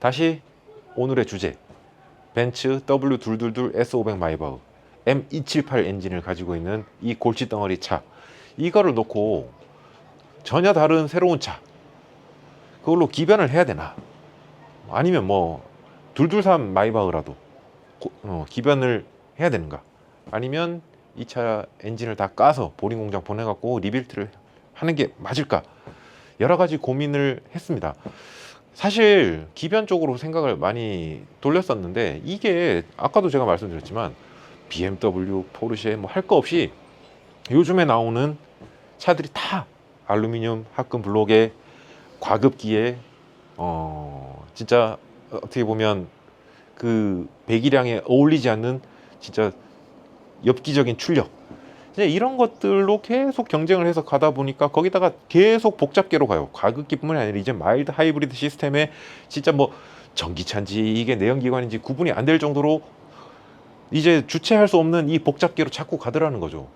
다시 오늘의 주제, 벤츠 W222 S500 마이바흐 M278 엔진을 가지고 있는 이 골칫덩어리 차, 이거를 놓고 전혀 다른 새로운 차, 그걸로 기변을 해야 되나? 아니면 뭐 223 마이바흐라도 기변을 해야 되는가? 아니면 이 차 엔진을 다 까서 보링 공장 보내갖고 리빌트를 하는 게 맞을까? 여러 가지 고민을 했습니다. 사실 기변 쪽으로 생각을 많이 돌렸었는데, 이게 아까도 제가 말씀드렸지만 BMW, 포르쉐 뭐 할 거 없이 요즘에 나오는 차들이 다 알루미늄 합금 블록에 과급기에 진짜 어떻게 보면 그 배기량에 어울리지 않는 진짜 엽기적인 출력, 이제 이런 것들로 계속 경쟁을 해서 가다 보니까 거기다가 계속 복잡계로 가요. 과급기뿐만이 아니라 이제 마일드 하이브리드 시스템에 진짜 뭐 전기차인지 이게 내연기관인지 구분이 안 될 정도로 이제 주체할 수 없는 이 복잡계로 자꾸 가더라는 거죠.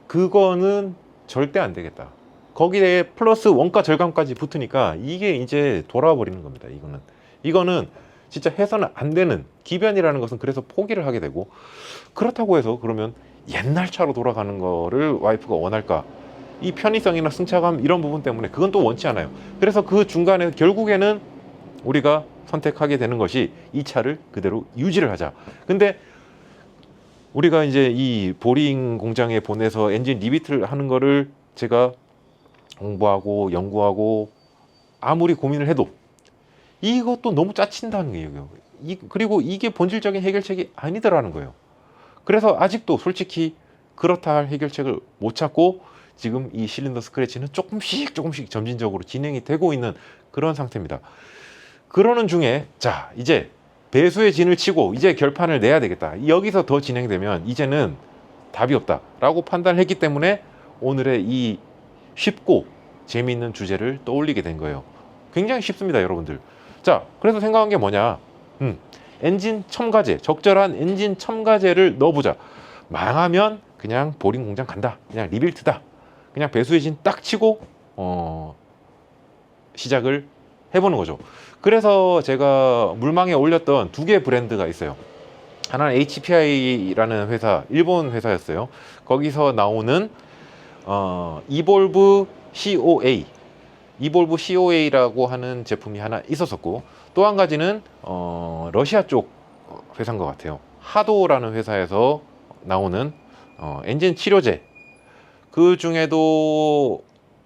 그거는 절대 안 되겠다. 거기에 플러스 원가 절감까지 붙으니까 이게 이제 돌아버리는 겁니다. 이거는 진짜 해서는 안 되는 기변이라는 것은, 그래서 포기를 하게 되고, 그렇다고 해서 그러면 옛날 차로 돌아가는 거를 와이프가 원할까? 이 편의성이나 승차감 이런 부분 때문에 그건 또 원치 않아요. 그래서 그 중간에 결국에는 우리가 선택하게 되는 것이 이 차를 그대로 유지를 하자. 근데 우리가 이제 이 보링 공장에 보내서 엔진 리비트를 하는 거를 제가 공부하고 연구하고 아무리 고민을 해도 이것도 너무 짜친다는 거예요. 그리고 이게 본질적인 해결책이 아니더라는 거예요. 그래서 아직도 솔직히 그렇다 할 해결책을 못 찾고 지금 이 실린더 스크래치는 조금씩 점진적으로 진행이 되고 있는 그런 상태입니다. 그러는 중에 자, 이제 배수의 진을 치고 이제 결판을 내야 되겠다. 여기서 더 진행되면 이제는 답이 없다라고 판단을 했기 때문에 오늘의 이 쉽고 재미있는 주제를 떠올리게 된 거예요. 굉장히 쉽습니다, 여러분들. 자, 그래서 생각한 게 뭐냐? 엔진 첨가제, 적절한 엔진 첨가제를 넣어보자. 망하면 그냥 보링 공장 간다. 그냥 리빌트다. 그냥 배수의 진 딱 치고 시작을 해보는 거죠. 그래서 제가 물망에 올렸던 두 개 브랜드가 있어요. 하나는 HPI라는 회사, 일본 회사였어요. 거기서 나오는 이볼브 COA, 이볼브 COA라고 하는 제품이 하나 있었었고, 또 한 가지는 러시아 쪽 회사인 것 같아요. 하도라는 회사에서 나오는 엔진 치료제. 그 중에도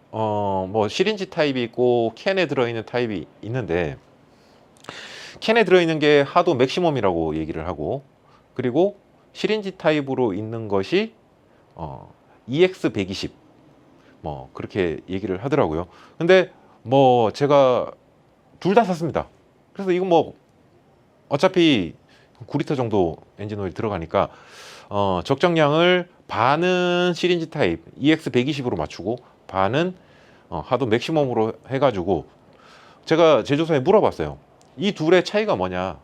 뭐 시린지 타입이 있고 캔에 들어있는 타입이 있는데, 캔에 들어있는 게 하도 맥시멈이라고 얘기를 하고, 그리고 시린지 타입으로 있는 것이 EX120 뭐 그렇게 얘기를 하더라고요. 근데 뭐 제가 둘 다 샀습니다. 그래서 이거 뭐 어차피 9리터 정도 엔진 오일 들어가니까 적정량을 반은 시린지 타입 EX120으로 맞추고 반은 하도 맥시멈으로 해가지고 제가 제조사에 물어봤어요. 이 둘의 차이가 뭐냐?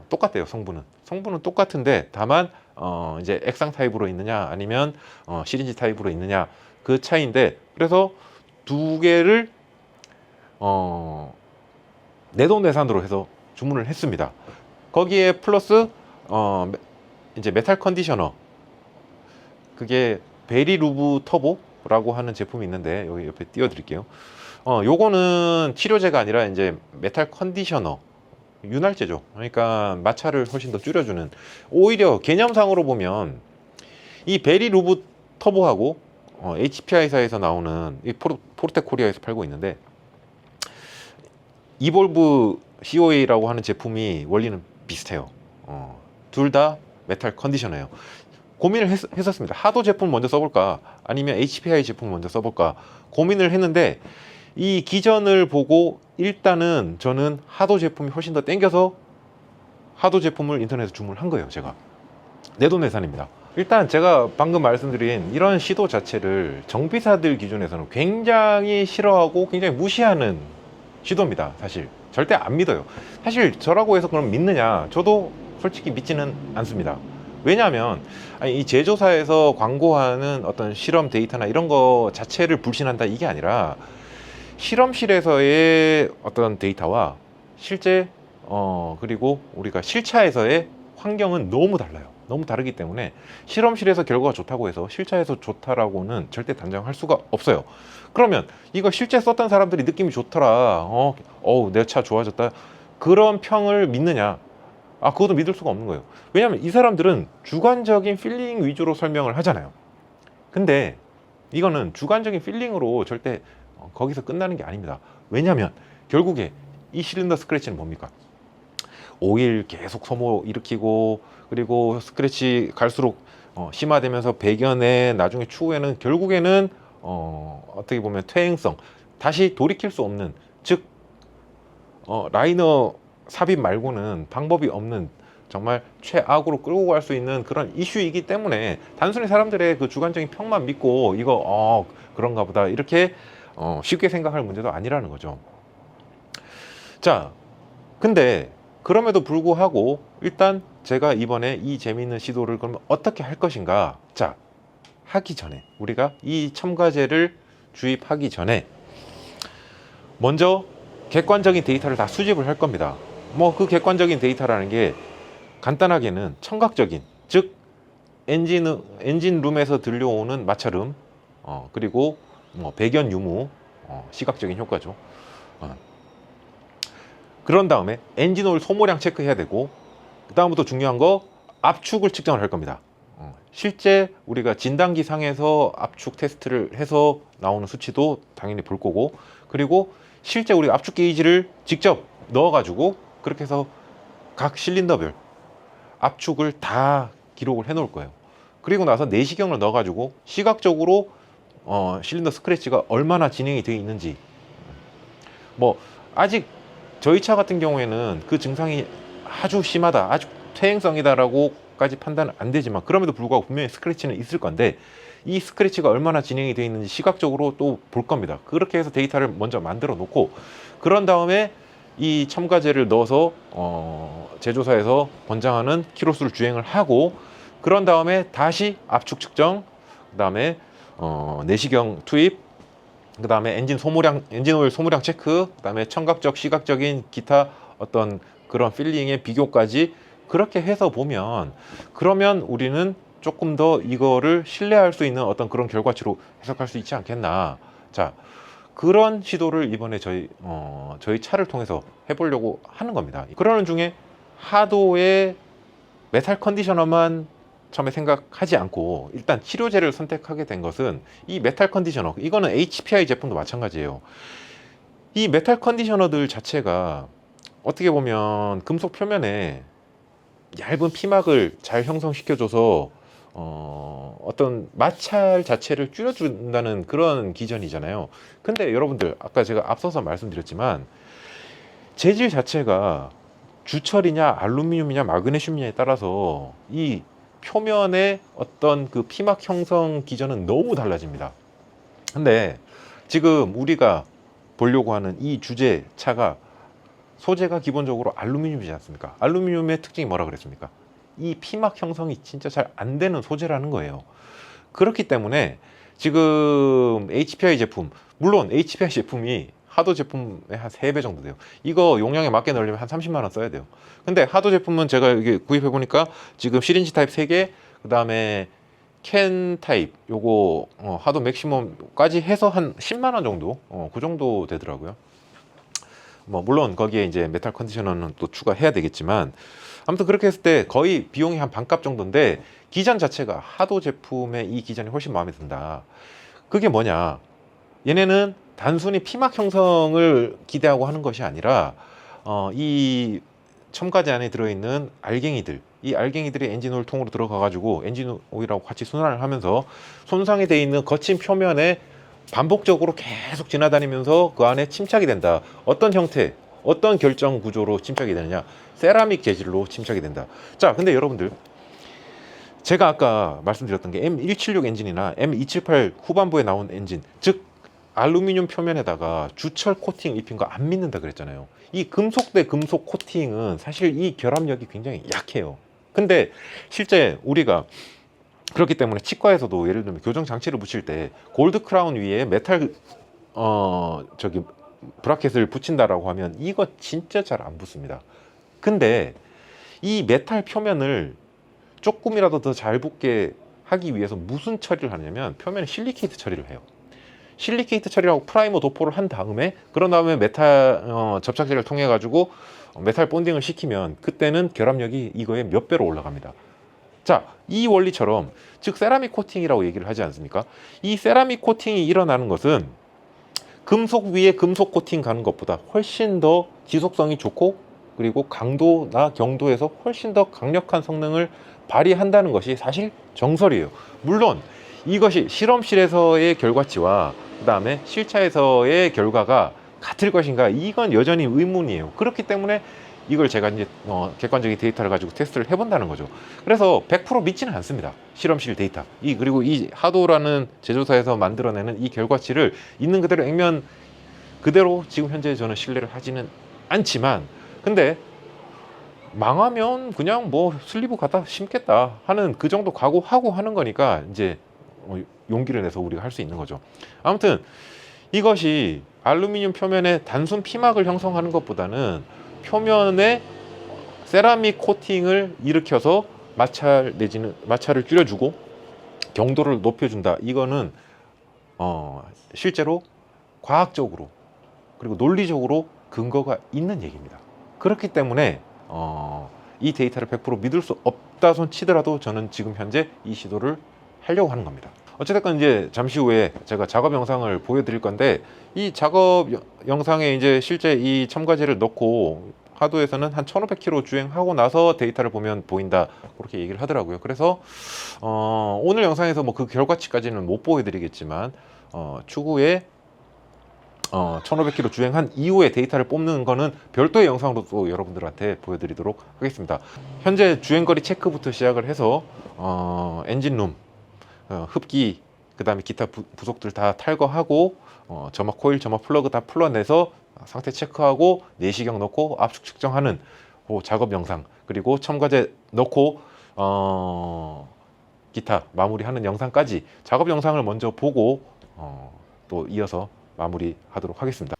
똑같대요. 성분은 똑같은데 다만 이제 액상 타입으로 있느냐 아니면 시린지 타입으로 있느냐, 그 차이인데, 그래서 두 개를 내돈내산으로 해서 주문을 했습니다. 거기에 플러스 이제 메탈 컨디셔너, 그게 베리루브 터보라고 하는 제품이 있는데 여기 옆에 띄워드릴게요. 요거는 치료제가 아니라 이제 메탈 컨디셔너, 윤활제죠. 그러니까 마찰을 훨씬 더 줄여주는, 오히려 개념상으로 보면 이 베리루브 터보하고 HPI사에서 나오는 이 포르테 코리아에서 팔고 있는데, 이볼브 COA라고 하는 제품이 원리는 비슷해요. 둘 다 메탈 컨디셔너예요. 고민을 했었습니다. 하도 제품 먼저 써볼까 아니면 HPI 제품 먼저 써볼까 고민을 했는데, 이 기전을 보고 일단은 저는 하도 제품이 훨씬 더 땡겨서 하도 제품을 인터넷에서 주문을 한 거예요. 제가 내돈내산입니다. 일단 제가 방금 말씀드린 이런 시도 자체를 정비사들 기준에서는 굉장히 싫어하고 굉장히 무시하는 시도입니다. 사실 절대 안 믿어요. 사실 저라고 해서 그럼 믿느냐? 저도 솔직히 믿지는 않습니다. 왜냐하면 이 제조사에서 광고하는 어떤 실험 데이터나 이런 거 자체를 불신한다 이게 아니라, 실험실에서의 어떤 데이터와 실제 그리고 우리가 실차에서의 환경은 너무 달라요. 너무 다르기 때문에 실험실에서 결과가 좋다고 해서 실차에서 좋다라고는 절대 단정할 수가 없어요. 그러면 이거 실제 썼던 사람들이 느낌이 좋더라, 내 차 좋아졌다, 그런 평을 믿느냐? 그것도 믿을 수가 없는 거예요. 왜냐하면 이 사람들은 주관적인 필링 위주로 설명을 하잖아요. 근데 이거는 주관적인 필링으로 절대 거기서 끝나는 게 아닙니다. 왜냐하면 결국에 이 실린더 스크래치는 뭡니까? 오일 계속 소모 일으키고, 그리고 스크래치 갈수록 심화되면서 배견에 나중에 추후에는 결국에는 어떻게 보면 퇴행성, 다시 돌이킬 수 없는, 즉 라이너 삽입 말고는 방법이 없는 정말 최악으로 끌고 갈 수 있는 그런 이슈이기 때문에 단순히 사람들의 그 주관적인 평만 믿고 이거 그런가 보다 이렇게 쉽게 생각할 문제도 아니라는 거죠. 자, 근데 그럼에도 불구하고 일단 제가 이번에 이 재미있는 시도를 그러면 어떻게 할 것인가. 자, 하기 전에, 우리가 이 첨가제를 주입하기 전에 먼저 객관적인 데이터를 다 수집을 할 겁니다. 그 객관적인 데이터라는 게 간단하게는 청각적인, 즉 엔진룸에서 들려오는 마찰음, 그리고 배견 유무, 시각적인 효과죠. 그런 다음에 엔진 오일 소모량 체크해야 되고, 그 다음부터 중요한 거 압축을 측정을 할 겁니다. 실제 우리가 진단기 상에서 압축 테스트를 해서 나오는 수치도 당연히 볼 거고, 그리고 실제 우리가 압축 게이지를 직접 넣어가지고 그렇게 해서 각 실린더별 압축을 다 기록을 해 놓을 거예요. 그리고 나서 내시경을 넣어가지고 시각적으로 실린더 스크래치가 얼마나 진행이 되어 있는지, 아직 저희 차 같은 경우에는 그 증상이 아주 심하다, 아주 퇴행성이다라고까지 판단은 안 되지만, 그럼에도 불구하고 분명히 스크래치는 있을 건데 이 스크래치가 얼마나 진행이 되어 있는지 시각적으로 또 볼 겁니다. 그렇게 해서 데이터를 먼저 만들어 놓고, 그런 다음에 이 첨가제를 넣어서 제조사에서 권장하는 키로수를 주행을 하고, 그런 다음에 다시 압축 측정, 그 다음에 내시경 투입, 그 다음에 엔진 오일 소모량 체크, 그 다음에 청각적, 시각적인 기타 어떤 그런 필링의 비교까지 그렇게 해서 보면, 그러면 우리는 조금 더 이거를 신뢰할 수 있는 어떤 그런 결과치로 해석할 수 있지 않겠나. 자, 그런 시도를 이번에 저희 차를 통해서 해보려고 하는 겁니다. 그러는 중에 하도의 메탈 컨디셔너만 처음에 생각하지 않고 일단 치료제를 선택하게 된 것은, 이 메탈 컨디셔너, 이거는 HPI 제품도 마찬가지예요. 이 메탈 컨디셔너들 자체가 어떻게 보면 금속 표면에 얇은 피막을 잘 형성시켜줘서 어떤 마찰 자체를 줄여준다는 그런 기전이잖아요. 근데 여러분들, 아까 제가 앞서서 말씀드렸지만 재질 자체가 주철이냐 알루미늄이냐 마그네슘이냐에 따라서 이 표면의 어떤 그 피막 형성 기전은 너무 달라집니다. 근데 지금 우리가 보려고 하는 이 주제 차가 소재가 기본적으로 알루미늄이지 않습니까? 알루미늄의 특징이 뭐라 그랬습니까? 이 피막 형성이 진짜 잘 안 되는 소재라는 거예요. 그렇기 때문에 지금 HPI 제품, 물론 HPI 제품이 하도 제품의 한 3배 정도 돼요. 이거 용량에 맞게 넣으려면 한 30만 원 써야 돼요. 근데 하도 제품은 제가 이게 구입해 보니까 지금 시린지 타입 3개, 그 다음에 캔 타입 요거 하도 맥시멈까지 해서 한 10만 원 정도, 그 정도 되더라고요. 물론 거기에 이제 메탈 컨디셔너는 또 추가해야 되겠지만, 아무튼 그렇게 했을 때 거의 비용이 한 반값 정도인데, 기전 자체가 하도 제품의 이 기전이 훨씬 마음에 든다. 그게 뭐냐, 얘네는 단순히 피막 형성을 기대하고 하는 것이 아니라 이 첨가제 안에 들어있는 알갱이들, 이 알갱이들이 엔진 오일 통으로 들어가 가지고 엔진 오일하고 같이 순환을 하면서 손상이 되어 있는 거친 표면에 반복적으로 계속 지나다니면서 그 안에 침착이 된다. 어떤 형태, 어떤 결정 구조로 침착이 되느냐, 세라믹 재질로 침착이 된다. 자, 근데 여러분들, 제가 아까 말씀드렸던 게 M176 엔진이나 M278 후반부에 나온 엔진, 즉 알루미늄 표면에다가 주철 코팅 입힌 거 안 믿는다 그랬잖아요. 이 금속 대 금속 코팅은 사실 이 결합력이 굉장히 약해요. 근데 실제 우리가 그렇기 때문에 치과에서도 예를 들면 교정 장치를 붙일 때 골드 크라운 위에 메탈 브라켓을 붙인다라고 하면 이거 진짜 잘 안 붙습니다. 근데 이 메탈 표면을 조금이라도 더 잘 붙게 하기 위해서 무슨 처리를 하냐면 표면에 실리케이트 처리를 해요. 실리케이트 처리하고 프라이머 도포를 한 다음에 그런 다음에 메탈 접착제를 통해 가지고 메탈 본딩을 시키면 그때는 결합력이 이거의 몇 배로 올라갑니다. 자, 이 원리처럼 즉 세라믹 코팅이라고 얘기를 하지 않습니까? 이 세라믹 코팅이 일어나는 것은 금속 위에 금속 코팅 가는 것보다 훨씬 더 지속성이 좋고 그리고 강도나 경도에서 훨씬 더 강력한 성능을 발휘한다는 것이 사실 정설이에요. 물론 이것이 실험실에서의 결과치와 그 다음에 실차에서의 결과가 같을 것인가, 이건 여전히 의문이에요. 그렇기 때문에 이걸 제가 이제 객관적인 데이터를 가지고 테스트를 해본다는 거죠. 그래서 100% 믿지는 않습니다. 실험실 데이터. 그리고 이 하도라는 제조사에서 만들어내는 이 결과치를 있는 그대로 액면 그대로 지금 현재 저는 신뢰를 하지는 않지만, 근데 망하면 그냥 뭐 슬리브 갖다 심겠다 하는 그 정도 각오하고 하는 거니까 이제 용기를 내서 우리가 할 수 있는 거죠. 아무튼 이것이 알루미늄 표면에 단순 피막을 형성하는 것보다는 표면에 세라믹 코팅을 일으켜서 마찰 내지는 마찰을 줄여주고 경도를 높여준다. 이거는 실제로 과학적으로 그리고 논리적으로 근거가 있는 얘기입니다. 그렇기 때문에 이 데이터를 100% 믿을 수 없다 손 치더라도 저는 지금 현재 이 시도를 하려고 하는 겁니다. 어쨌든 이제 잠시 후에 제가 작업 영상을 보여드릴 건데, 이 작업 영상에 이제 실제 이 첨가제를 넣고 하도에서는 한 1500km 주행하고 나서 데이터를 보면 보인다, 그렇게 얘기를 하더라고요. 그래서 오늘 영상에서 뭐 그 결과치까지는 못 보여드리겠지만 추후에 1500km 주행한 이후에 데이터를 뽑는 거는 별도의 영상으로 또 여러분들한테 보여드리도록 하겠습니다. 현재 주행거리 체크부터 시작을 해서 엔진룸, 흡기, 그 다음에 기타 부속들 다 탈거하고 점막 코일, 점막 플러그 다 풀어내서 상태 체크하고 내시경 넣고 압축 측정하는 그 작업 영상, 그리고 첨가제 넣고 기타 마무리하는 영상까지 작업 영상을 먼저 보고 또 이어서 마무리하도록 하겠습니다.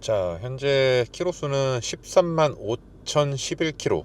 자, 현재 키로수는 13만 5,011km.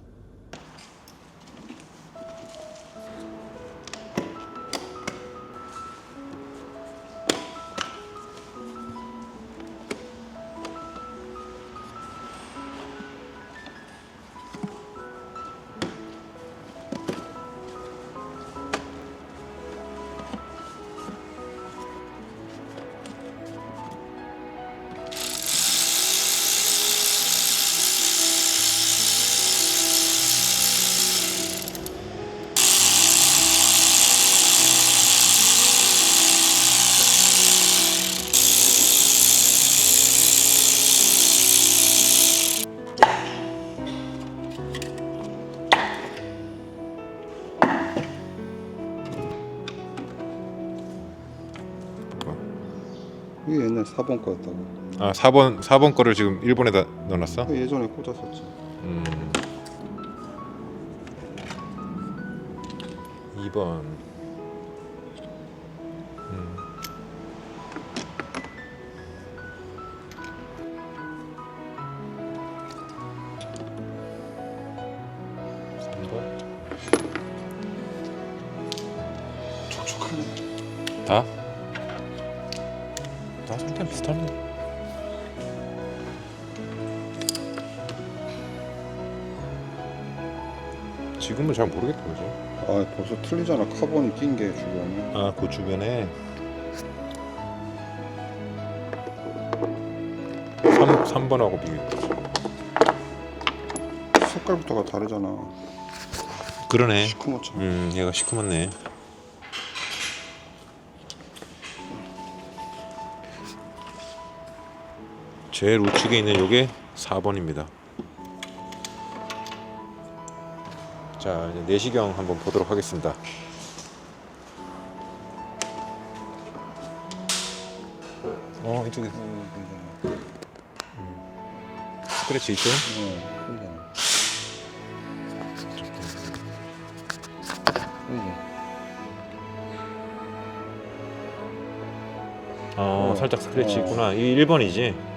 이게 옛날 4번 거였다고. 아, 4번 거를 지금 일본에다 넣어놨어? 예전에 꽂았었지. 2번. 촉촉하네. 다? 다 상태는 비슷하네. 지금은 잘 모르겠다 그지? 아 벌써 틀리잖아. 카본이 낀 게 주변에. 아 그 주변에 3번하고 비교해. 색깔부터가 다르잖아. 그러네. 시커멓죠. 얘가 시커멓네. 제일 우측에 있는 요게 4번입니다. 자, 이제 내시경 한번 보도록 하겠습니다. 이쪽에 스크래치 있죠? 틀리잖아. 살짝 스크래치 있구나. 이 1번이지?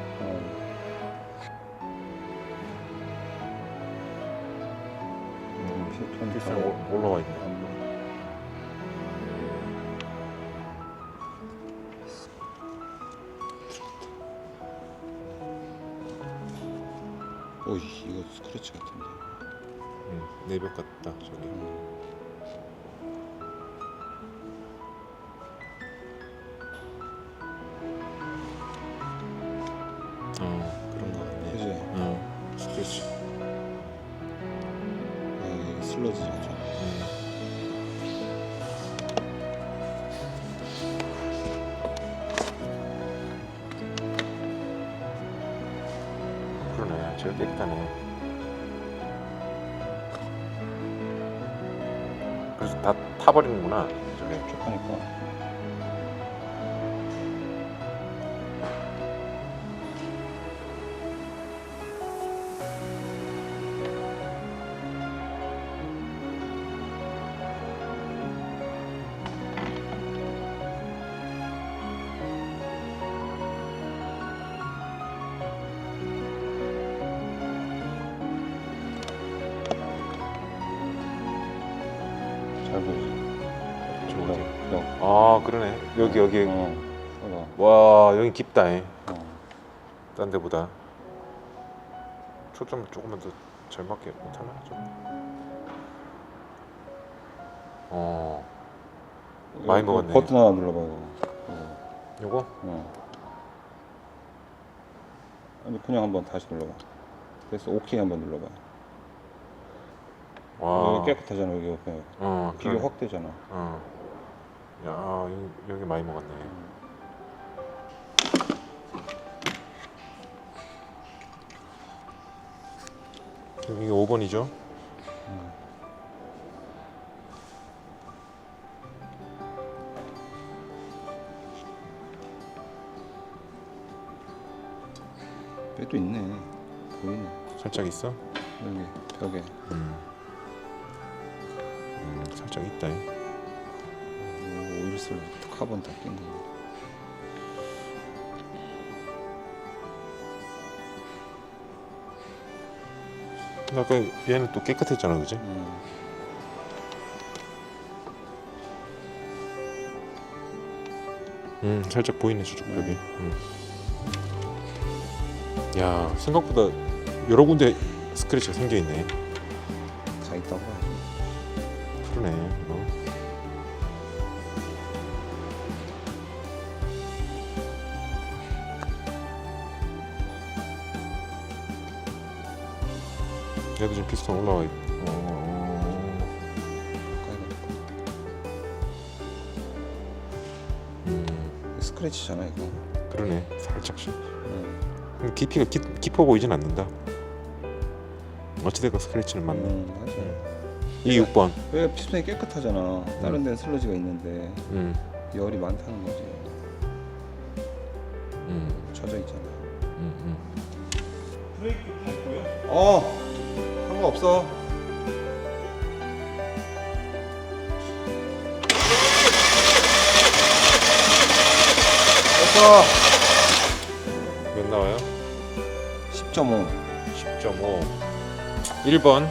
필살 올라와 있네. 어이 이거 스크래치 같은데. 내벽 같다 저기. 그런 거 같네. 그지? 스크래치. 아 이게 슬러지죠. 그러네. 제일 깨끗하네. 그래서 다 타버리는구나. 저게. 촉촉하니까. 잘 보이지? 아 그러네. 여기 봐봐. 와 여기 깊다. 어. 딴 데보다. 초점 조금만 더 잘 맞게 못하나 좀. 많이 먹었네. 버튼 하나 눌러봐 이거. 요거? 아니 그냥 한번 다시 눌러봐. 그래서 오케이 한번 눌러봐. 와. 여기 깨끗하잖아 여기 옆에. 비교 그러네. 확 되잖아. 야 여기 많이 먹었네. 이게 5번이죠? 얘도 있네. 보이네. 살짝 있어? 여기 벽에. 살짝 있다. 오일슬 카본 다 낀 거. 근데 아까 얘는 또 깨끗했잖아, 그지? 살짝 보이네 저쪽 벽이. 야 생각보다 여러 군데 스크래치가 생겨 있네. 다 있다고 해. 그러네. 얘도 지금 피스톤 올라와 있고. 스크래치잖아 이거. 그러네. 살짝씩. 근데 깊이가 깊어 보이진 않는다. 어찌됐건 스크래치는 맞네. 맞아. 이 6번. 왜 피스톤이 깨끗하잖아. 다른 데는 슬러지가 있는데 열이 많다는 거지. 젖어 있잖아. 상관없어. 됐어. 몇 나와요? 10.5. 10.5. 1번.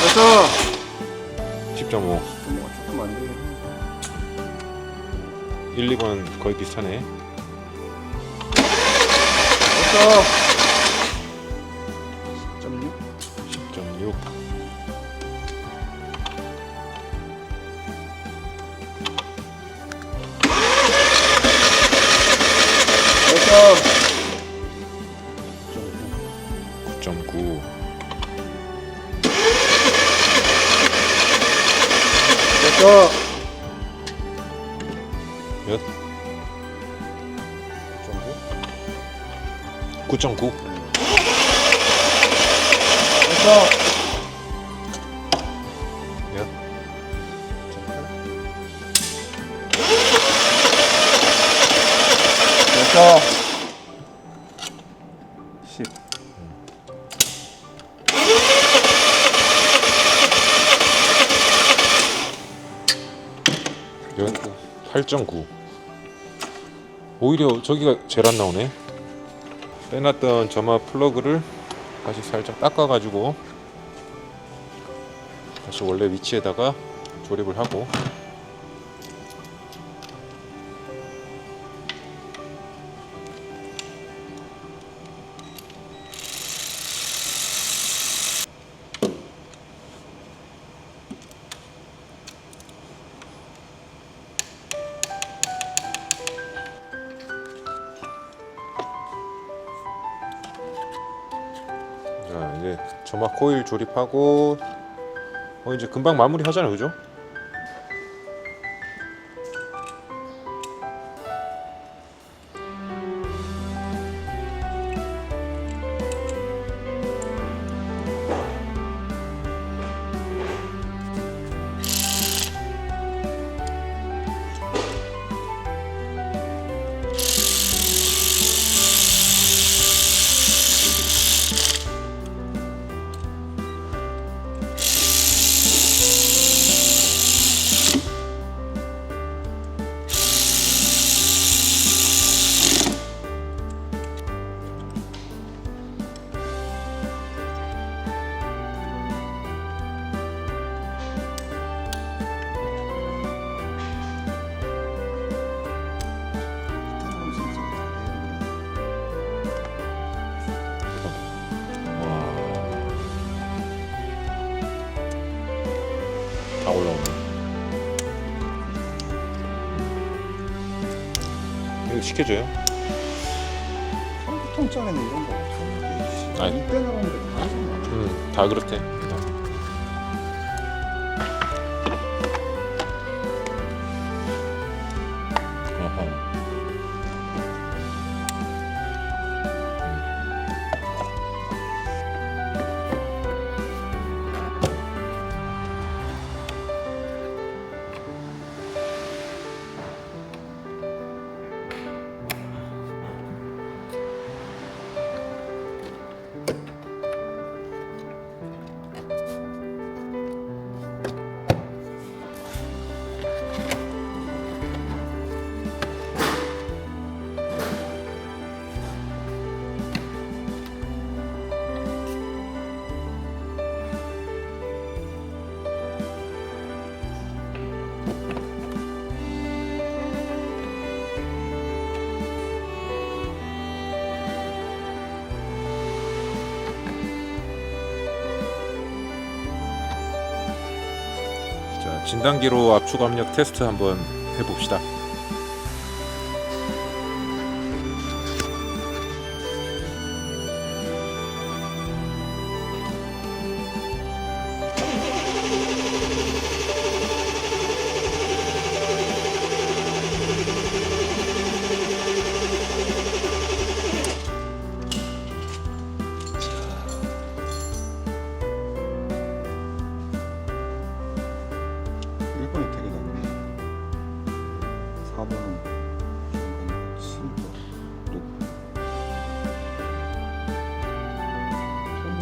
됐어. 10.5. 조금 안 돼. 1, 2번 거의 비슷하네. 됐어. 됐어. 10.6. 10.6. 됐어. 9.9. 됐어. 몇? 9.9. 됐어. 몇? 됐어. 10. 몇? 8.9. 오히려 저기가 제일 안 나오네. 빼놨던 점화 플러그를 다시 살짝 닦아가지고 다시 원래 위치에다가 조립을 하고, 자 이제 점화 코일 조립하고 이제 금방 마무리 하잖아요, 그죠? 다 올라오네. 이거 시켜줘요? 3톤짜리는 이런 거 없었는데. 아니. 이때 나가는데 다 하잖아. 다 그렇대. 어허. 자, 진단기로 압축 압력 테스트 한번 해봅시다.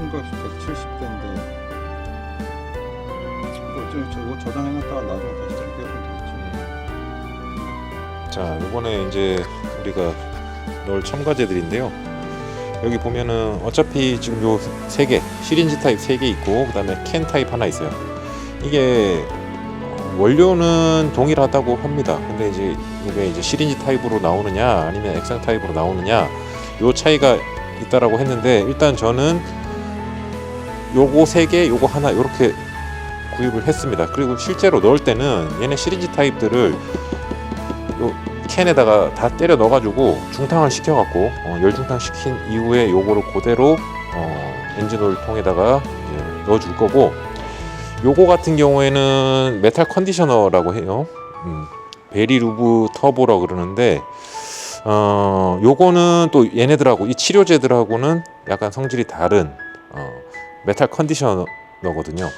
값이 170대인데 뭐 저거 저장해놨다가 나중에 다시 정비하면 되겠지. 자, 요번에 이제 우리가 넣을 첨가제들인데요. 여기 보면은 어차피 지금 요 3개 시린지 타입 3개 있고, 그 다음에 캔 타입 하나 있어요. 이게 원료는 동일하다고 합니다. 근데 이제 이게 이제 시린지 타입으로 나오느냐 아니면 액상 타입으로 나오느냐, 요 차이가 있다라고 했는데, 일단 저는 요거 3개, 요거 하나 이렇게 구입을 했습니다. 그리고 실제로 넣을 때는 얘네 시리즈 타입들을 요 캔에다가 다 때려 넣어가지고 중탕을 시켜갖고 열중탕 시킨 이후에 요거를 그대로 엔진오일 통에다가 넣어줄 거고, 요거 같은 경우에는 메탈 컨디셔너라고 해요. 베리 루브 터보라고 그러는데, 요거는 또 얘네들하고 이 치료제들하고는 약간 성질이 다른 메탈 컨디셔너거든요.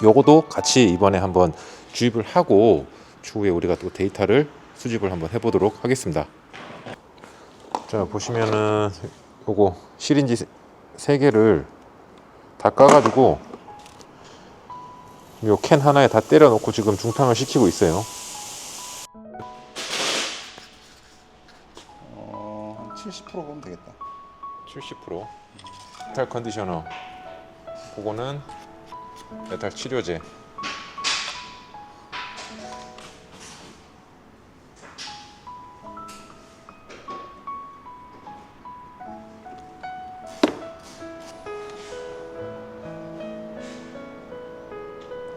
요거도 같이 이번에 한번 주입을 하고 추후에 우리가 또 데이터를 수집을 한번 해보도록 하겠습니다. 자, 보시면은 요거 시린지 3개를 다 까가지고 요 캔 하나에 다 때려 놓고 지금 중탕을 시키고 있어요. 한 70% 보면 되겠다. 70% 메탈 컨디셔너, 그거는 메탈 치료제.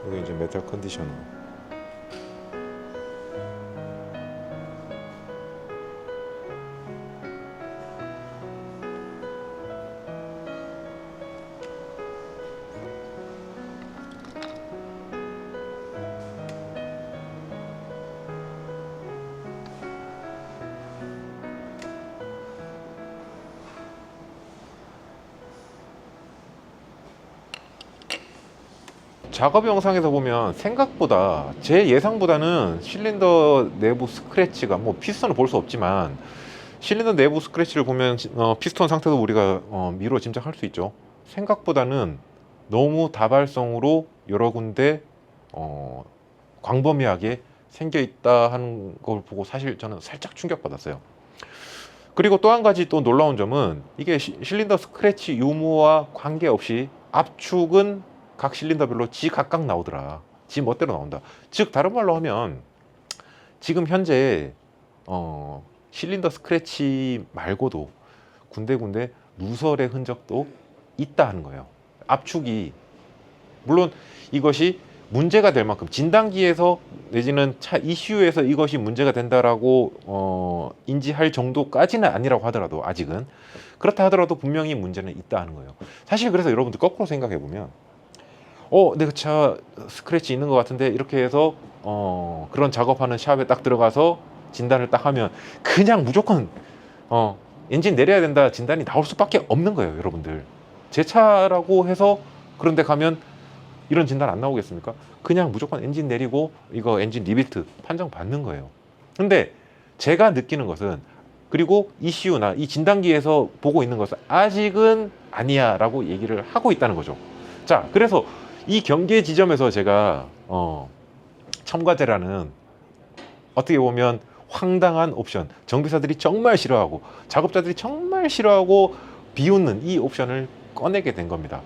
이게 이제 메탈 컨디셔너. 작업 영상에서 보면 생각보다 제 예상보다는 실린더 내부 스크래치가, 뭐 피스톤을 볼 수 없지만 실린더 내부 스크래치를 보면 피스톤 상태도 우리가 미로 짐작할 수 있죠. 생각보다는 너무 다발성으로 여러 군데 광범위하게 생겨 있다 하는 걸 보고 사실 저는 살짝 충격받았어요. 그리고 또 한 가지 또 놀라운 점은 이게 실린더 스크래치 유무와 관계없이 압축은 각 실린더별로 지 각각 나오더라. 지 멋대로 나온다. 즉 다른 말로 하면 지금 현재 실린더 스크래치 말고도 군데군데 누설의 흔적도 있다 하는 거예요. 압축이, 물론 이것이 문제가 될 만큼 진단기에서 내지는 차 이슈에서 이것이 문제가 된다라고 인지할 정도까지는 아니라고 하더라도, 아직은 그렇다 하더라도 분명히 문제는 있다 하는 거예요. 사실 그래서 여러분들 거꾸로 생각해 보면 내 차 스크래치 있는 것 같은데 이렇게 해서 그런 작업하는 샵에 딱 들어가서 진단을 딱 하면 그냥 무조건 엔진 내려야 된다 진단이 나올 수밖에 없는 거예요. 여러분들 제 차라고 해서 그런데 가면 이런 진단 안 나오겠습니까? 그냥 무조건 엔진 내리고 이거 엔진 리빌트 판정 받는 거예요. 근데 제가 느끼는 것은, 그리고 이슈나 이 진단기에서 보고 있는 것은 아직은 아니야 라고 얘기를 하고 있다는 거죠. 자, 그래서 이 경계 지점에서 제가 첨가제라는 어떻게 보면 황당한 옵션, 정비사들이 정말 싫어하고 작업자들이 정말 싫어하고 비웃는 이 옵션을 꺼내게 된 겁니다.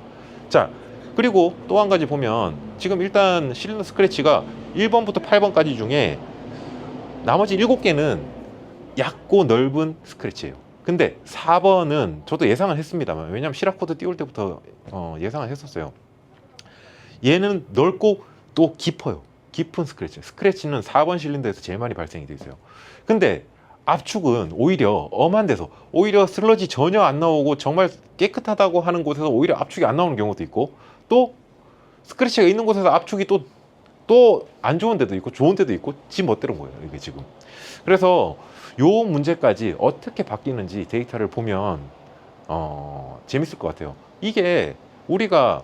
자, 그리고 또 한 가지 보면 지금 일단 실린더 스크래치가 1번부터 8번까지 중에 나머지 7개는 얇고 넓은 스크래치예요. 근데 4번은 저도 예상을 했습니다만, 왜냐하면 시라코드 띄울 때부터 예상을 했었어요. 얘는 넓고 또 깊어요. 깊은 스크래치. 스크래치는 4번 실린더에서 제일 많이 발생이 돼 있어요. 근데 압축은 오히려 엄한 데서, 오히려 슬러지 전혀 안 나오고 정말 깨끗하다고 하는 곳에서 오히려 압축이 안 나오는 경우도 있고, 또 스크래치가 있는 곳에서 압축이 또 안 좋은 데도 있고 좋은 데도 있고 지 멋대로인 거예요, 이게 지금. 그래서 요 문제까지 어떻게 바뀌는지 데이터를 보면 재밌을 것 같아요. 이게 우리가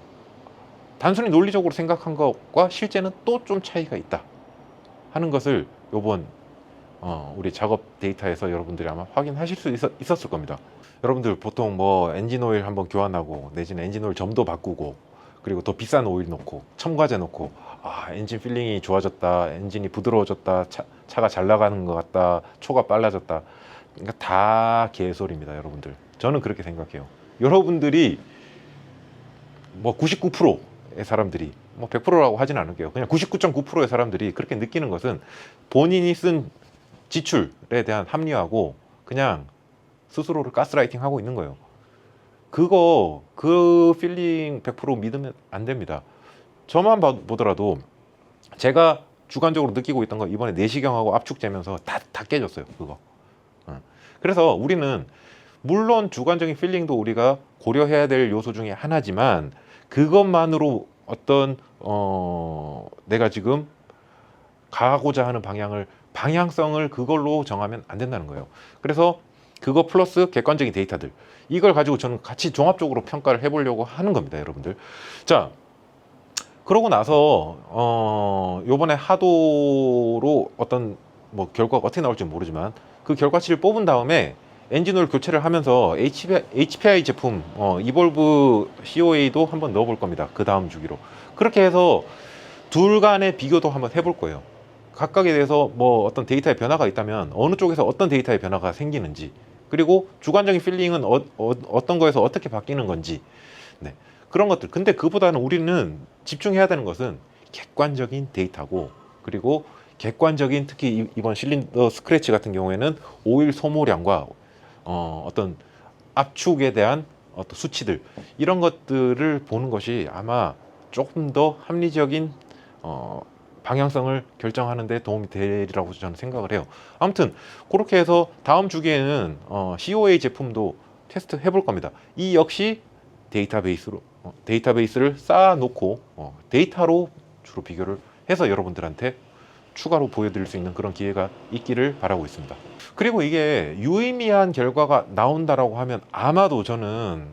단순히 논리적으로 생각한 것과 실제는 또 좀 차이가 있다 하는 것을 요번 우리 작업 데이터에서 여러분들이 아마 확인하실 수 있었을 겁니다. 여러분들 보통 뭐 엔진 오일 한번 교환하고 내지는 엔진 오일 점도 바꾸고 그리고 더 비싼 오일 넣고 첨가제 넣고 엔진 필링이 좋아졌다, 엔진이 부드러워졌다, 차가 잘 나가는 것 같다, 초가 빨라졌다, 그러니까 다 개소리입니다. 여러분들, 저는 그렇게 생각해요. 여러분들이 뭐 99%의 사람들이, 뭐 100%라고 하진 않을게요, 그냥 99.9%의 사람들이 그렇게 느끼는 것은 본인이 쓴 지출에 대한 합리화하고 그냥 스스로를 가스라이팅 하고 있는 거예요. 그 필링 100% 믿으면 안 됩니다. 저만 보더라도 제가 주관적으로 느끼고 있던 거 이번에 내시경하고 압축 재면서 다 깨졌어요. 그거. 그래서 우리는 물론 주관적인 필링도 우리가 고려해야 될 요소 중에 하나지만 그것만으로 어떤 내가 지금 가고자 하는 방향성을 그걸로 정하면 안 된다는 거예요. 그래서 그거 플러스 객관적인 데이터들 이걸 가지고 저는 같이 종합적으로 평가를 해보려고 하는 겁니다, 여러분들. 자, 그러고 나서 요번에 하도로 어떤 뭐 결과가 어떻게 나올지 모르지만 그 결과치를 뽑은 다음에 엔진오일 교체를 하면서 HPI 제품 이볼브 COA도 한번 넣어볼 겁니다. 그 다음 주기로. 그렇게 해서 둘 간의 비교도 한번 해볼 거예요. 각각에 대해서 뭐 어떤 데이터의 변화가 있다면 어느 쪽에서 어떤 데이터의 변화가 생기는지, 그리고 주관적인 필링은 어떤 거에서 어떻게 바뀌는 건지, 네, 그런 것들. 근데 그보다는 우리는 집중해야 되는 것은 객관적인 데이터고, 그리고 객관적인 특히 이번 실린더 스크래치 같은 경우에는 오일 소모량과 어떤 압축에 대한 어떤 수치들, 이런 것들을 보는 것이 아마 조금 더 합리적인 방향성을 결정하는 데 도움이 되리라고 저는 생각을 해요. 아무튼 그렇게 해서 다음 주기에는 COA 제품도 테스트 해볼 겁니다. 이 역시 데이터베이스를 쌓아놓고 데이터로 주로 비교를 해서 여러분들한테 추가로 보여드릴 수 있는 그런 기회가 있기를 바라고 있습니다. 그리고 이게 유의미한 결과가 나온다라고 하면 아마도 저는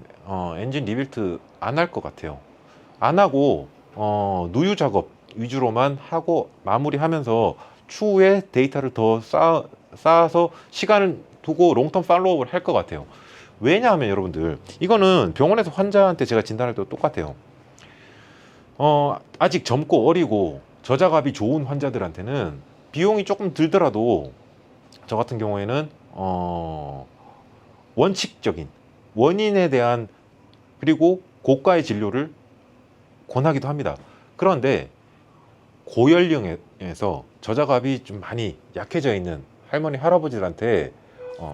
엔진 리빌트 안 할 것 같아요. 안 하고 누유 작업 위주로만 하고 마무리하면서 추후에 데이터를 더 쌓아서 시간을 두고 롱텀 팔로우업을 할 것 같아요. 왜냐하면 여러분들 이거는 병원에서 환자한테 제가 진단할 때도 똑같아요. 아직 젊고 어리고 저작압이 좋은 환자들한테는 비용이 조금 들더라도 저 같은 경우에는 원칙적인 원인에 대한 그리고 고가의 진료를 권하기도 합니다. 그런데 고연령에서 저작압이 좀 많이 약해져 있는 할머니 할아버지들한테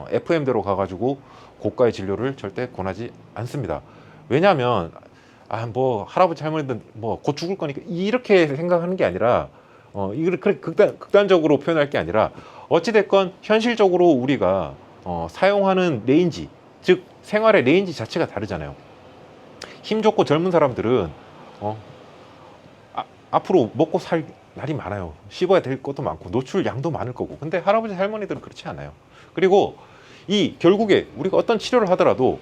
FM대로 가가지고 고가의 진료를 절대 권하지 않습니다. 왜냐하면 뭐 할아버지 할머니들 뭐 곧 죽을 거니까 이렇게 생각하는 게 아니라 이걸 그렇게 극단적으로 표현할 게 아니라 어찌됐건 현실적으로 우리가 사용하는 레인지, 즉 생활의 레인지 자체가 다르잖아요. 힘 좋고 젊은 사람들은 앞으로 먹고 살 날이 많아요. 씹어야 될 것도 많고 노출량도 많을 거고. 근데 할아버지 할머니들은 그렇지 않아요. 그리고 이 결국에 우리가 어떤 치료를 하더라도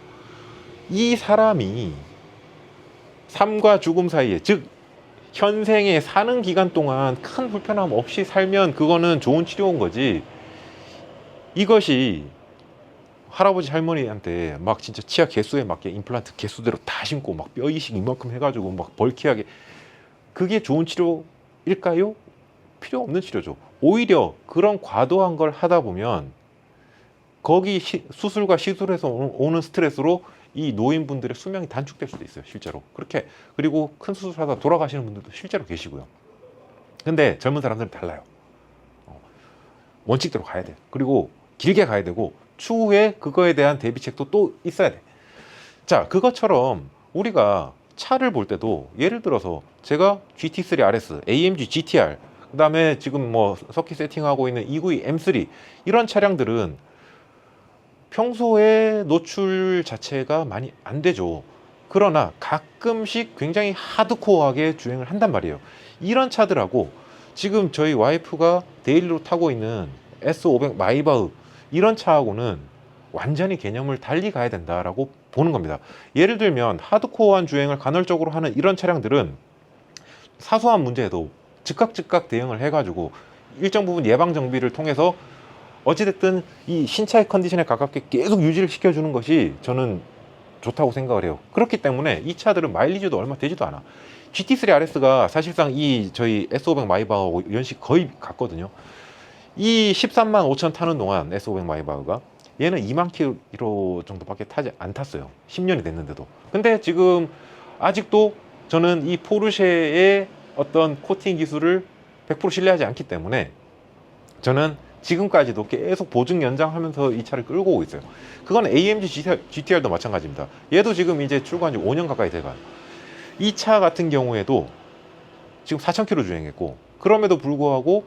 이 사람이 삶과 죽음 사이에, 즉 현생에 사는 기간 동안 큰 불편함 없이 살면 그거는 좋은 치료인 거지. 이것이 할아버지 할머니한테 막 진짜 치아 개수에 맞게 임플란트 개수대로 다 심고 막 뼈 이식 이만큼 해가지고 막 벌키하게, 그게 좋은 치료일까요? 필요 없는 치료죠. 오히려 그런 과도한 걸 하다 보면 거기 수술과 시술에서 오는 스트레스로 이 노인분들의 수명이 단축될 수도 있어요, 실제로. 그렇게. 그리고 큰 수술하다 돌아가시는 분들도 실제로 계시고요. 근데 젊은 사람들은 달라요. 원칙대로 가야 돼. 그리고 길게 가야 되고 추후에 그거에 대한 대비책도 또 있어야 돼. 자, 그것처럼 우리가 차를 볼 때도 예를 들어서 제가 GT3 RS, AMG GTR, 그 다음에 지금 뭐 서킷 세팅하고 있는 292 M3, 이런 차량들은 평소에 노출 자체가 많이 안 되죠. 그러나 가끔씩 굉장히 하드코어하게 주행을 한단 말이에요. 이런 차들하고 지금 저희 와이프가 데일리로 타고 있는 S500 마이바흐, 이런 차하고는 완전히 개념을 달리 가야 된다라고 보는 겁니다. 예를 들면 하드코어한 주행을 간헐적으로 하는 이런 차량들은 사소한 문제에도 즉각 대응을 해가지고 일정 부분 예방 정비를 통해서 어찌됐든 이 신차의 컨디션에 가깝게 계속 유지를 시켜주는 것이 저는 좋다고 생각을 해요. 그렇기 때문에 이 차들은 마일리지도 얼마 되지도 않아. GT3 RS가 사실상 이 저희 S500 마이바흐하고 연식 거의 같거든요. 이 13만 5천 타는 동안 S500 마이바흐가 얘는 2만 킬로 정도밖에 안 탔어요. 10년이 됐는데도. 근데 지금 아직도 저는 이 포르쉐의 어떤 코팅 기술을 100% 신뢰하지 않기 때문에 저는 지금까지도 계속 보증 연장하면서 이 차를 끌고 오고 있어요. 그건 AMG GTR도 마찬가지입니다. 얘도 지금 이제 출고한 지 5년 가까이 돼가요. 이 차 같은 경우에도 지금 4,000km 주행했고, 그럼에도 불구하고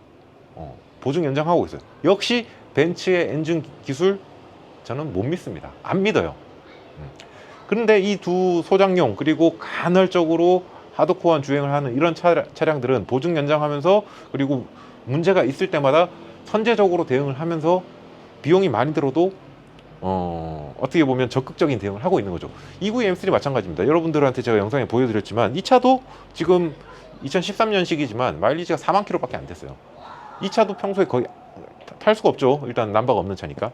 보증 연장하고 있어요. 역시 벤츠의 엔진 기술 저는 못 믿습니다. 안 믿어요. 그런데 이 두 소장용 그리고 간헐적으로 하드코어한 주행을 하는 이런 차량들은 보증 연장하면서 그리고 문제가 있을 때마다 선제적으로 대응을 하면서 비용이 많이 들어도 어떻게 보면 적극적인 대응을 하고 있는 거죠. 292 M3 마찬가지입니다. 여러분들한테 제가 영상에 보여드렸지만 이 차도 지금 2013년식이지만 마일리지가 4만 킬로밖에 안 됐어요. 이 차도 평소에 거의 탈 수가 없죠. 일단 남바가 없는 차니까.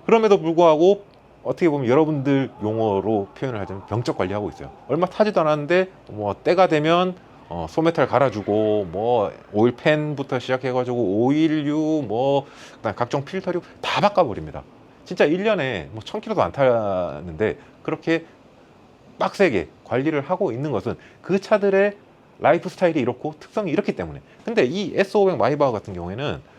그럼에도 불구하고 어떻게 보면 여러분들 용어로 표현을 하자면 병적 관리하고 있어요. 얼마 타지도 않았는데 뭐 때가 되면 소메탈 갈아주고 뭐 오일팬부터 시작해가지고 오일류 뭐 그다음 각종 필터류 다 바꿔버립니다. 진짜 1년에 뭐 1000km도 안 타는데 그렇게 빡세게 관리를 하고 있는 것은 그 차들의 라이프 스타일이 이렇고 특성이 이렇기 때문에. 근데 이 S500 마이바흐 같은 경우에는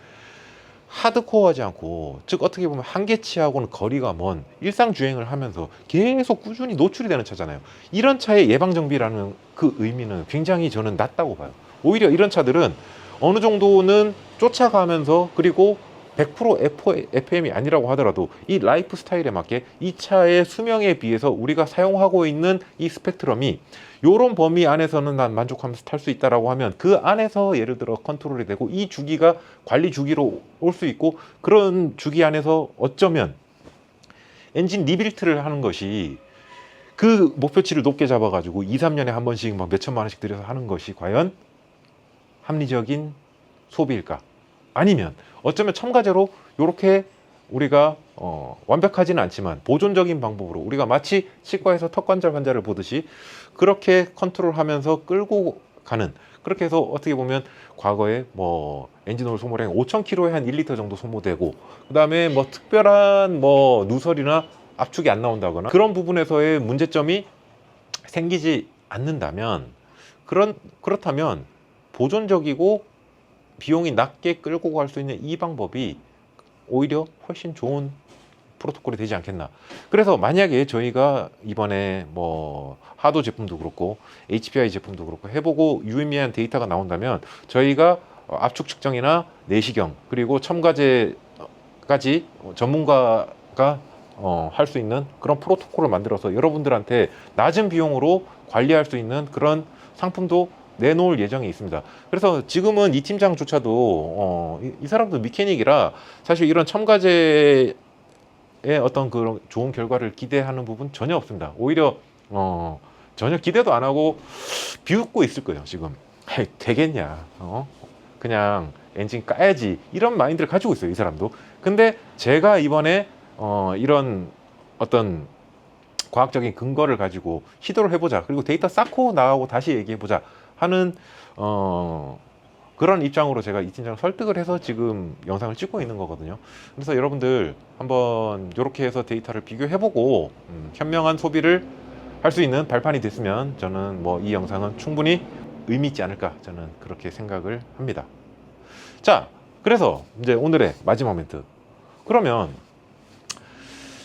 하드코어하지 않고, 즉 어떻게 보면 한계치하고는 거리가 먼 일상 주행을 하면서 계속 꾸준히 노출이 되는 차잖아요. 이런 차의 예방 정비라는 그 의미는 굉장히 저는 낮다고 봐요. 오히려 이런 차들은 어느 정도는 쫓아가면서, 그리고 100% FM이 아니라고 하더라도 이 라이프 스타일에 맞게 이 차의 수명에 비해서 우리가 사용하고 있는 이 스펙트럼이 요런 범위 안에서는 난 만족하면서 탈 수 있다라고 하면 그 안에서 예를 들어 컨트롤이 되고 이 주기가 관리 주기로 올 수 있고, 그런 주기 안에서 어쩌면 엔진 리빌트를 하는 것이 그 목표치를 높게 잡아가지고 2, 3년에 한 번씩 막 몇천만 원씩 들여서 하는 것이 과연 합리적인 소비일까? 아니면 어쩌면 첨가제로 이렇게 우리가 완벽하지는 않지만 보존적인 방법으로 우리가 마치 치과에서 턱관절 환자를 보듯이 그렇게 컨트롤하면서 끌고 가는, 그렇게 해서 어떻게 보면 과거에 뭐 엔진오일 소모량이 5,000km에 한 1리터 정도 소모되고, 그 다음에 뭐 특별한 뭐 누설이나 압축이 안 나온다거나 그런 부분에서의 문제점이 생기지 않는다면, 그렇다면 보존적이고 비용이 낮게 끌고 갈 수 있는 이 방법이 오히려 훨씬 좋은 프로토콜이 되지 않겠나. 그래서 만약에 저희가 이번에 뭐 하도 제품도 그렇고 HPI 제품도 그렇고 해보고 유의미한 데이터가 나온다면 저희가 압축 측정이나 내시경 그리고 첨가제까지 전문가가 할 수 있는 그런 프로토콜을 만들어서 여러분들한테 낮은 비용으로 관리할 수 있는 그런 상품도 내놓을 예정이 있습니다. 그래서 지금은 이 팀장조차도 이 사람도 미케닉이라 사실 이런 첨가제의 어떤 그런 좋은 결과를 기대하는 부분 전혀 없습니다. 오히려 전혀 기대도 안 하고 비웃고 있을 거예요. 지금 되겠냐, 그냥 엔진 까야지, 이런 마인드를 가지고 있어요, 이 사람도. 근데 제가 이번에 이런 어떤 과학적인 근거를 가지고 시도를 해보자, 그리고 데이터 쌓고 나하고 다시 얘기해보자 하는 그런 입장으로 제가 이 팀장을 설득을 해서 지금 영상을 찍고 있는 거거든요. 그래서 여러분들 한번 이렇게 해서 데이터를 비교해보고 현명한 소비를 할 수 있는 발판이 됐으면 저는 뭐 이 영상은 충분히 의미 있지 않을까, 저는 그렇게 생각을 합니다. 자, 그래서 이제 오늘의 마지막 멘트. 그러면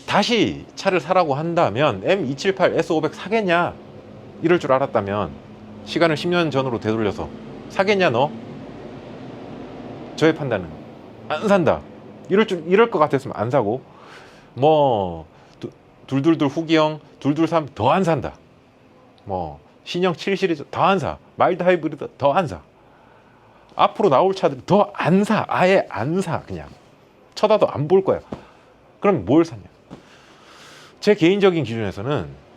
다시 차를 사라고 한다면 M278 S500 사겠냐, 이럴 줄 알았다면 시간을 10년 전으로 되돌려서 사겠냐 너? 저의 판단은 안 산다. 이럴 것 같았으면 안 사고, 뭐 둘둘둘 후기형, 둘둘3 더 안 산다. 뭐 신형 7 시리즈 더 안 사. 마일드 하이브리드 더 안 사. 앞으로 나올 차들 더 안 사. 아예 안 사. 그냥 쳐다도 안 볼 거야. 그럼 뭘 사냐? 제 개인적인 기준에서는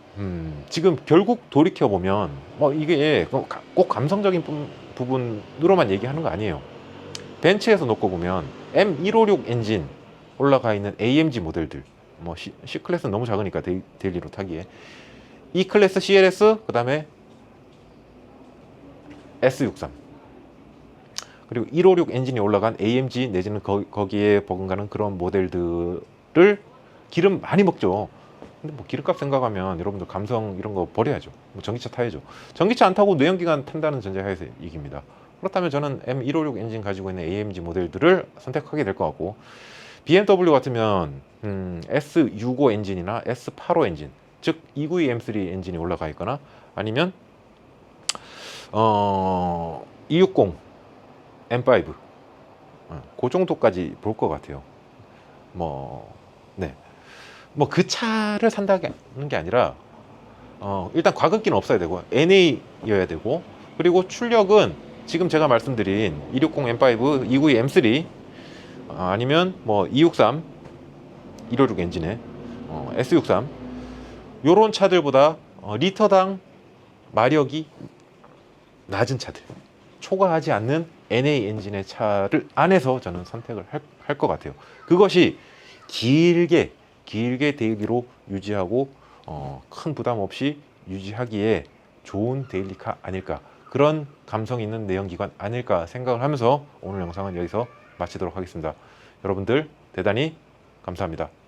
지금 결국 돌이켜보면 이게 꼭 감성적인 부분으로만 얘기하는 거 아니에요. 벤츠에서 놓고 보면 M156 엔진 올라가 있는 AMG 모델들, 뭐 C클래스는 너무 작으니까 데일리로 타기에 E클래스 CLS, 그 다음에 S63, 그리고 156 엔진이 올라간 AMG 내지는 거기에 버금가는 그런 모델들을 기름 많이 먹죠. 근데 뭐 기름값 생각하면 여러분들 감성 이런 거 버려야죠. 뭐 전기차 타야죠. 전기차 안 타고 내연기관 탄다는 전제하에서 얘기입니다. 그렇다면 저는 M156 엔진 가지고 있는 AMG 모델들을 선택하게 될 것 같고, BMW 같으면 S65 엔진이나 S85 엔진, 즉 292 M3 엔진이 올라가 있거나 아니면 260 M5 그 정도까지 볼 것 같아요. 네. 그 차를 산다는 게 아니라 일단 과급기는 없어야 되고 NA여야 되고, 그리고 출력은 지금 제가 말씀드린 260 M5, 292 M3 아니면 263, 156 엔진의 S63 요런 차들보다 리터당 마력이 낮은 차들, 초과하지 않는 NA 엔진의 차를 안에서 저는 선택을 할 것 같아요. 그것이 길게 데일리로 유지하고 큰 부담 없이 유지하기에 좋은 데일리카 아닐까, 그런 감성 있는 내연기관 아닐까 생각을 하면서 오늘 영상은 여기서 마치도록 하겠습니다. 여러분들 대단히 감사합니다.